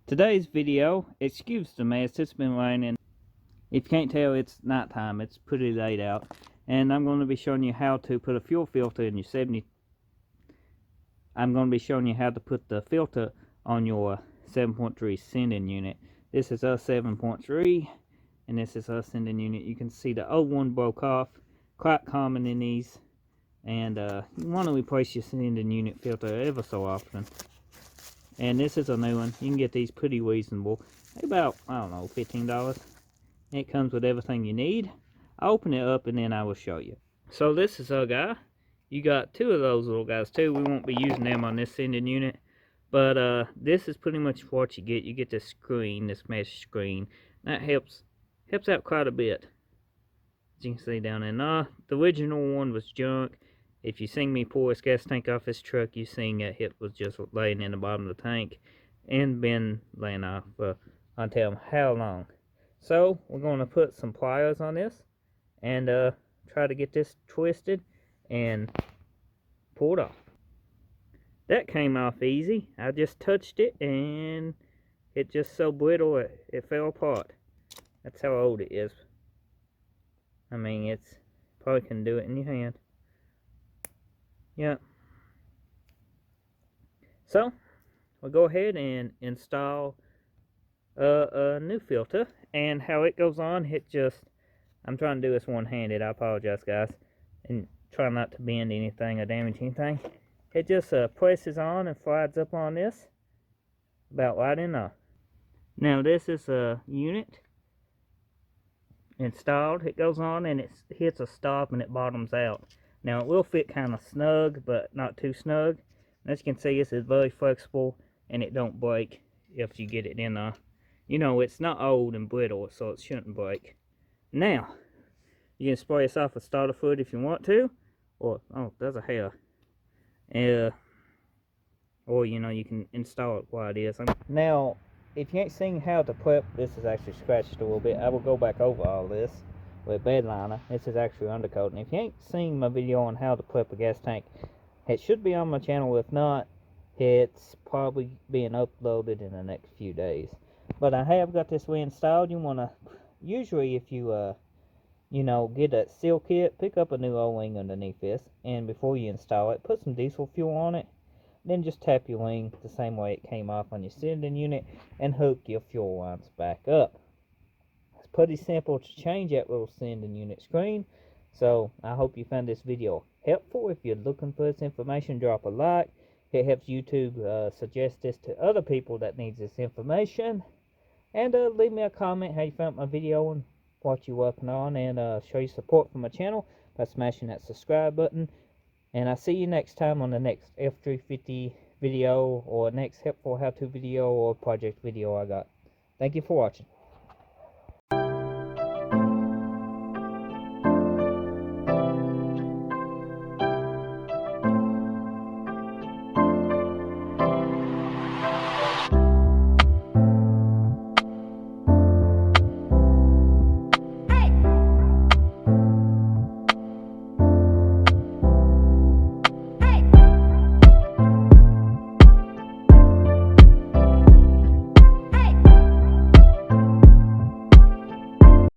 Today's video, excuse the mess, it's been raining. If you can't tell, it's nighttime, it's pretty late out. And I'm going to be showing you how to put a fuel filter in your 70. I'm going to be showing you how to put the filter on your 7.3 sending unit. This is a 7.3 and this is a sending unit. You can see the old one broke off, quite common in these. And you want to replace your sending unit filter ever so often. And this is a new one. You can get these pretty reasonable. About, I don't know, $15. It comes with everything you need. I'll open it up and then I will show you. So this is a guy. You got two of those little guys too. We won't be using them on this sending unit. But this is pretty much what you get. You get this screen, this mesh screen. That helps out quite a bit. As you can see down there. The original one was junk. If you seen me pour this gas tank off this truck, you seen that it was just laying in the bottom of the tank and been laying off for I'll tell them how long. So we're going to put some pliers on this and try to get this twisted and pulled off. That came off easy. I just touched it and it just so brittle it fell apart. That's how old it is. I mean, it's probably can do it in your hand. Yeah. So we'll go ahead and install a new filter, and how it goes on, I'm trying to do this one-handed. I apologize, guys, and try not to bend anything or damage anything. It just presses on and slides up on this about right in there. Now this is a unit installed. It goes on and it hits a stop and it bottoms out. Now it will fit kind of snug, but not too snug. As you can see, this is very flexible and it don't break if you get it in there. You know, it's not old and brittle, so it shouldn't break. Now, you can spray this off with starter fluid if you want to, or, oh, there's a hair. Or, you know, you can install it while it is. Now, if you ain't seen how to prep, this is actually scratched a little bit. I will go back over all this with bed liner. This is actually undercoating. If you ain't seen my video on how to prep a gas tank, it should be on my channel. If not, it's probably being uploaded in the next few days. But I have got this reinstalled. You want to, usually if you, you know, get a seal kit, pick up a new O-ring underneath this. And before you install it, put some diesel fuel on it. Then just tap your ring the same way it came off on your sending unit and hook your fuel lines back up. It's pretty simple to change that little sending unit screen. So I hope you found this video helpful. If you're looking for this information, drop a like. It helps YouTube suggest this to other people that needs this information. And leave me a comment how you found my video and what you're working on, and show your support for my channel by smashing that subscribe button. And I'll see you next time on the next F350 video or next helpful how-to video or project video I got. Thank you for watching.